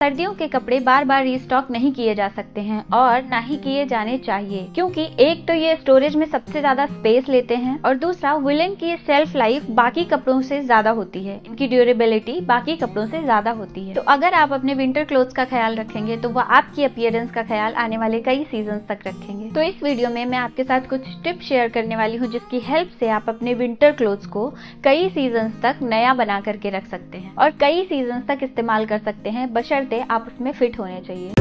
सर्दियों के कपड़े बार बार रीस्टॉक नहीं किए जा सकते हैं और ना ही किए जाने चाहिए, क्योंकि एक तो ये स्टोरेज में सबसे ज्यादा स्पेस लेते हैं और दूसरा वुलन की सेल्फ लाइफ बाकी कपड़ों से ज्यादा होती है, इनकी ड्यूरेबिलिटी बाकी कपड़ों से ज्यादा होती है। तो अगर आप अपने विंटर क्लोथ्स का ख्याल रखेंगे तो वह आपकी अपीयरेंस का ख्याल आने वाले कई सीजन तक रखेंगे। तो इस वीडियो में मैं आपके साथ कुछ टिप्स शेयर करने वाली हूँ जिसकी हेल्प से आप अपने विंटर क्लोथ्स को कई सीजन तक नया बना करके रख सकते हैं और कई सीजन तक इस्तेमाल कर सकते हैं, बशर्ते आप उसमें फिट होने चाहिए।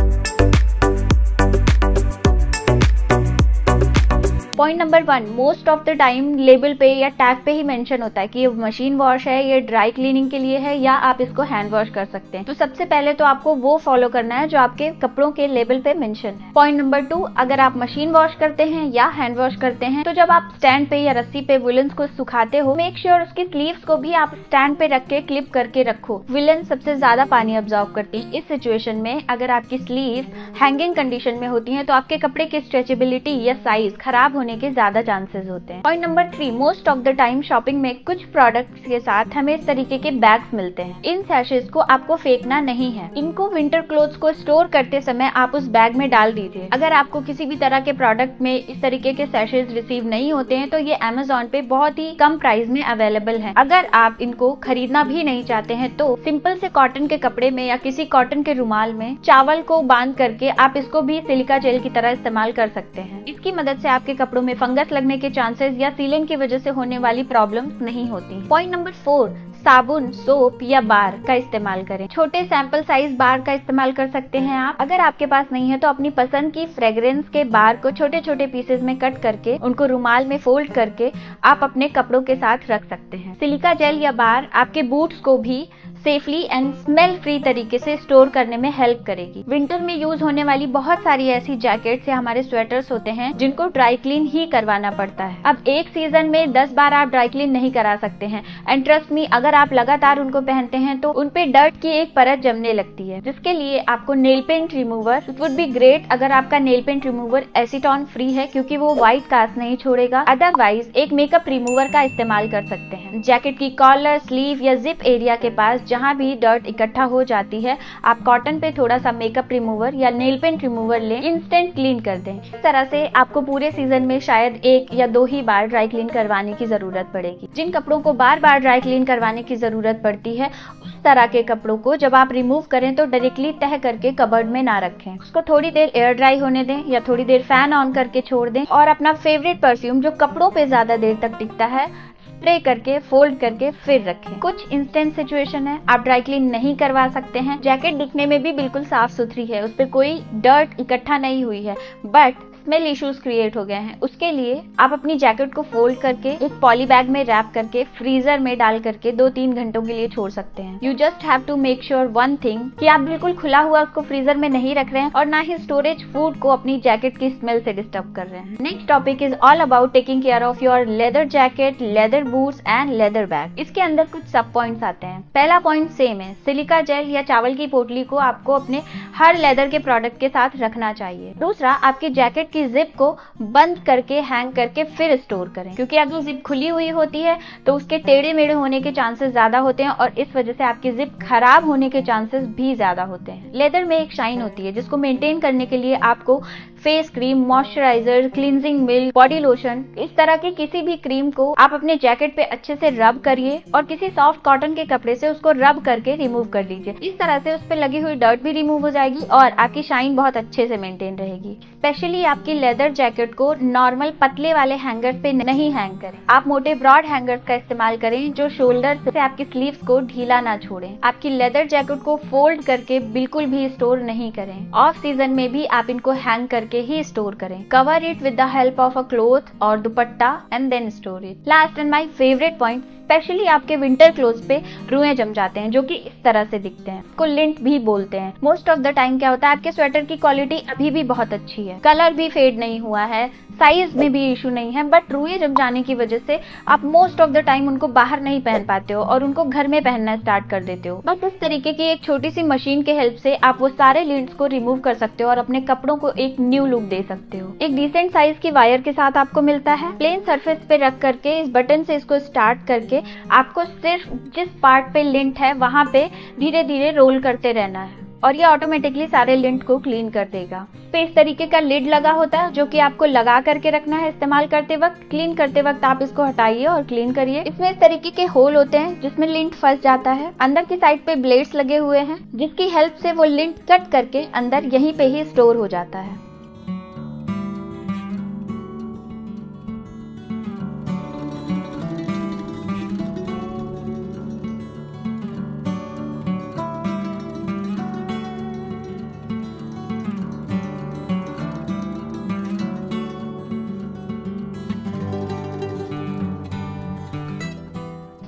Point number 1, most of the time label पे या टैग पे ही मेंशन होता है कि ये मशीन वॉश है, ये ड्राई क्लीनिंग के लिए है या आप इसको हैंड वॉश कर सकते हैं। तो सबसे पहले तो आपको वो फॉलो करना है जो आपके कपड़ों के लेबल पे मेंशन है। पॉइंट नंबर 2, अगर आप मशीन वॉश करते हैं या हैंड वॉश करते हैं तो जब आप स्टैंड पे या रस्सी पे वुलन्स को सुखाते हो, मेक श्योर उसकी स्लीव्स को भी आप स्टैंड पे रख के क्लिप करके रखो। वुलन सबसे ज्यादा पानी ऑब्जॉर्व करती है। इस सिचुएशन में अगर आपकी स्लीव्स हैंगिंग कंडीशन में होती है तो आपके कपड़े की स्ट्रेचेबिलिटी या साइज खराब के ज्यादा चांसेस होते हैं। Point number 3, most of the time shopping में कुछ प्रोडक्ट्स के साथ हमें इस तरीके के बैग्स मिलते हैं। इन सैशेस को आपको फेंकना नहीं है, इनको विंटर क्लोथ्स को स्टोर करते समय आप उस बैग में डाल दीजिए। अगर आपको किसी भी तरह के प्रोडक्ट में इस तरीके के सैशेस रिसीव नहीं होते हैं तो ये Amazon पे बहुत ही कम प्राइस में अवेलेबल है। अगर आप इनको खरीदना भी नहीं चाहते हैं तो सिंपल से कॉटन के कपड़े में या किसी कॉटन के रुमाल में चावल को बांध करके आप इसको भी सिलिका जेल की तरह इस्तेमाल कर सकते हैं। इसकी मदद से आपके कपड़ों में फंगस लगने के चांसेस या सीलन की वजह से होने वाली प्रॉब्लम्स नहीं होती। पॉइंट नंबर 4, साबुन, सोप या बार का इस्तेमाल करें। छोटे सैंपल साइज बार का इस्तेमाल कर सकते हैं आप। अगर आपके पास नहीं है तो अपनी पसंद की फ्रेग्रेंस के बार को छोटे छोटे पीसेस में कट करके उनको रुमाल में फोल्ड करके आप अपने कपड़ों के साथ रख सकते हैं। सिलिका जेल या बार आपके बूट्स को भी सेफली एंड स्मेल फ्री तरीके से स्टोर करने में हेल्प करेगी। विंटर में यूज होने वाली बहुत सारी ऐसी जैकेट्स या हमारे स्वेटर्स होते हैं जिनको ड्राई क्लीन ही करवाना पड़ता है। अब एक सीजन में 10 बार आप ड्राई क्लीन नहीं करा सकते हैं एंड ट्रस्ट मी, अगर आप लगातार उनको पहनते हैं तो उनपे डर्ट की एक परत जमने लगती है, जिसके लिए आपको nail paint remover, it would be great अगर आपका nail paint remover acetone free है क्योंकि वो व्हाइट कास्ट नहीं छोड़ेगा। अदरवाइज एक मेकअप रिमूवर का इस्तेमाल कर सकते हैं। जैकेट की कॉलर, स्लीव या जिप एरिया के पास जहाँ भी डर्ट इकट्ठा हो जाती है, आप कॉटन पे थोड़ा सा मेकअप रिमूवर या नेल पेंट रिमूवर लें, इंस्टेंट क्लीन कर दें। इस तरह से आपको पूरे सीजन में शायद 1 या 2 ही बार ड्राई क्लीन करवाने की जरूरत पड़ेगी। जिन कपड़ों को बार बार ड्राई क्लीन करवाने की जरूरत पड़ती है उस तरह के कपड़ों को जब आप रिमूव करें तो डायरेक्टली तह करके कबर्ड में ना रखें। उसको थोड़ी देर एयर ड्राई होने दें या थोड़ी देर फैन ऑन करके छोड़ दें और अपना फेवरेट परफ्यूम जो कपड़ों पे ज्यादा देर तक टिकता है स्प्रे करके फोल्ड करके फिर रखें। कुछ इंस्टेंट सिचुएशन है, आप ड्राई क्लीन नहीं करवा सकते हैं, जैकेट दिखने में भी बिल्कुल साफ सुथरी है, उस पर कोई डर्ट इकट्ठा नहीं हुई है, बट स्मेल इश्यूज क्रिएट हो गए हैं। उसके लिए आप अपनी जैकेट को फोल्ड करके एक पॉली बैग में रैप करके फ्रीजर में डाल करके 2-3 घंटों के लिए छोड़ सकते हैं। You just have to make sure one thing कि आप बिल्कुल खुला हुआ उसको फ्रीजर में नहीं रख रहे हैं और ना ही स्टोरेज फूड को अपनी जैकेट की स्मेल से डिस्टर्ब कर रहे हैं। Next topic is all about taking care of your leather jacket, leather boots and leather bag. इसके अंदर कुछ सब पॉइंट्स आते हैं। पहला पॉइंट सेम है, सिलिका जेल या चावल की पोटली को आपको अपने हर लेदर के प्रोडक्ट के साथ रखना चाहिए। दूसरा, आपकी जैकेट की जिप को बंद करके हैंग करके फिर स्टोर करें, क्योंकि अगर जिप खुली हुई होती है तो उसके टेढ़े मेढ़े होने के चांसेस ज्यादा होते हैं और इस वजह से आपकी जिप खराब होने के चांसेस भी ज्यादा होते हैं। लेदर में एक शाइन होती है जिसको मेंटेन करने के लिए आपको face cream, moisturiser, cleansing milk, body lotion, इस तरह की किसी भी क्रीम को आप अपने जैकेट पे अच्छे से रब करिए और किसी सॉफ्ट कॉटन के कपड़े से उसको रब करके रिमूव कर दीजिए। इस तरह से उस पे लगी हुई डर्ट भी रिमूव हो जाएगी और आपकी शाइन बहुत अच्छे से मेंटेन रहेगी। स्पेशली आपकी लेदर जैकेट को नॉर्मल पतले वाले हैंगर्स पे नहीं हैंग करें, आप मोटे ब्रॉड हैंगर्स का इस्तेमाल करें जो शोल्डर से आपकी स्लीव्स को ढीला ना छोड़ें। आपकी लेदर जैकेट को फोल्ड करके बिल्कुल भी स्टोर नहीं करें। ऑफ सीजन में भी आप इनको हैंग करके ही स्टोर करें। Cover it with the help of a cloth और dupatta and then store it. Last and my favourite point, specially आपके विंटर क्लोथ्स पे रुएं जम जाते हैं जो कि इस तरह से दिखते हैं, इसको लिंट भी बोलते हैं। मोस्ट ऑफ द टाइम क्या होता है, आपके स्वेटर की क्वालिटी अभी भी बहुत अच्छी है, कलर भी फेड नहीं हुआ है, साइज में भी इशू नहीं है, बट रुएं जम जाने की वजह से आप मोस्ट ऑफ द टाइम उनको बाहर नहीं पहन पाते हो और उनको घर में पहनना स्टार्ट कर देते हो। बस इस तरीके की एक छोटी सी मशीन के हेल्प से आप वो सारे लिंट्स को रिमूव कर सकते हो और अपने कपड़ों को एक न्यू लुक दे सकते हो। एक डिसेंट साइज की वायर के साथ आपको मिलता है। प्लेन सरफेस पे रख करके इस बटन से इसको स्टार्ट करके आपको सिर्फ जिस पार्ट पे लिंट है वहां पे धीरे धीरे रोल करते रहना है। और ये ऑटोमेटिकली सारे लिंट को क्लीन कर देगा। पे इस तरीके का लिड लगा होता है जो कि आपको लगा करके रखना है इस्तेमाल करते वक्त। क्लीन करते वक्त आप इसको हटाइए और क्लीन करिए। इसमें इस तरीके के होल होते हैं जिसमें लिंट फंस जाता है। अंदर की साइड पे ब्लेड्स लगे हुए हैं जिसकी हेल्प से वो लिंट कट करके अंदर यहीं पे ही स्टोर हो जाता है।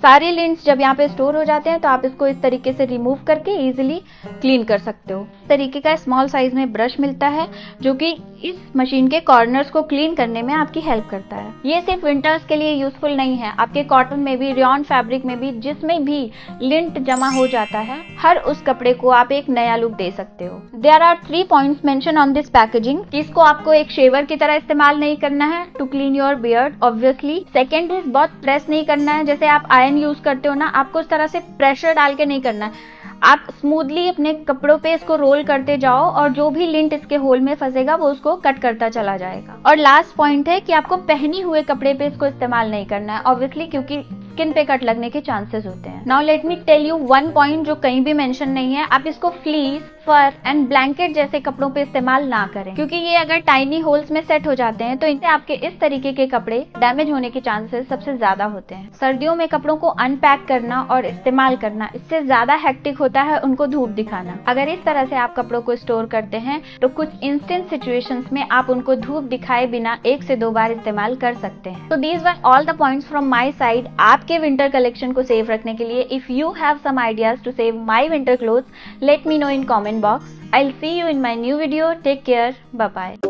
सारे लिंट्स जब यहाँ पे स्टोर हो जाते हैं तो आप इसको इस तरीके से रिमूव करके इजीली क्लीन कर सकते हो। इस तरीके का स्मॉल साइज में ब्रश मिलता है जो कि इस मशीन के कॉर्नर्स को क्लीन करने में आपकी हेल्प करता है। ये सिर्फ विंटर्स के लिए यूजफुल नहीं है, आपके कॉटन में भी, रेयॉन फैब्रिक में भी, जिसमें भी लिंट जमा हो जाता है, हर उस कपड़े को आप एक नया लुक दे सकते हो। There are 3 points mention on this packaging. इसको आपको एक शेवर की तरह इस्तेमाल नहीं करना है to clean your beard obviously. Second is बहुत प्रेस नहीं करना है, जैसे आप आयरन यूज करते हो ना, आपको इस तरह से प्रेशर डाल के नहीं करना है। आप स्मूथली अपने कपड़ों पे इसको रोल करते जाओ और जो भी लिंट इसके होल में फंसेगा वो उसको कट करता चला जाएगा। और लास्ट पॉइंट है कि आपको पहनी हुए कपड़े पे इसको इस्तेमाल नहीं करना है ऑब्वियसली, क्योंकि स्किन पे कट लगने के चांसेस होते हैं। Now let me tell you one point जो कहीं भी मेंशन नहीं है। आप इसको फ्लीस, फर एंड ब्लैंकेट जैसे कपड़ों पे इस्तेमाल ना करें, क्योंकि ये अगर टाइनी होल्स में सेट हो जाते हैं तो इनसे आपके इस तरीके के कपड़े डैमेज होने के चांसेस सबसे ज्यादा होते हैं। सर्दियों में कपड़ों को अनपैक करना और इस्तेमाल करना इससे ज्यादा हेक्टिक होता है उनको धूप दिखाना। अगर इस तरह से आप कपड़ों को स्टोर करते हैं तो कुछ इंस्टेंट सिचुएशंस में आप उनको धूप दिखाए बिना 1 से 2 बार इस्तेमाल कर सकते हैं। तो these were all the points from my side आपके विंटर कलेक्शन को सेव रखने के लिए। If you have some ideas to save my winter clothes, let me know in comment box. I'll see you in my new video. Take care. Bye bye.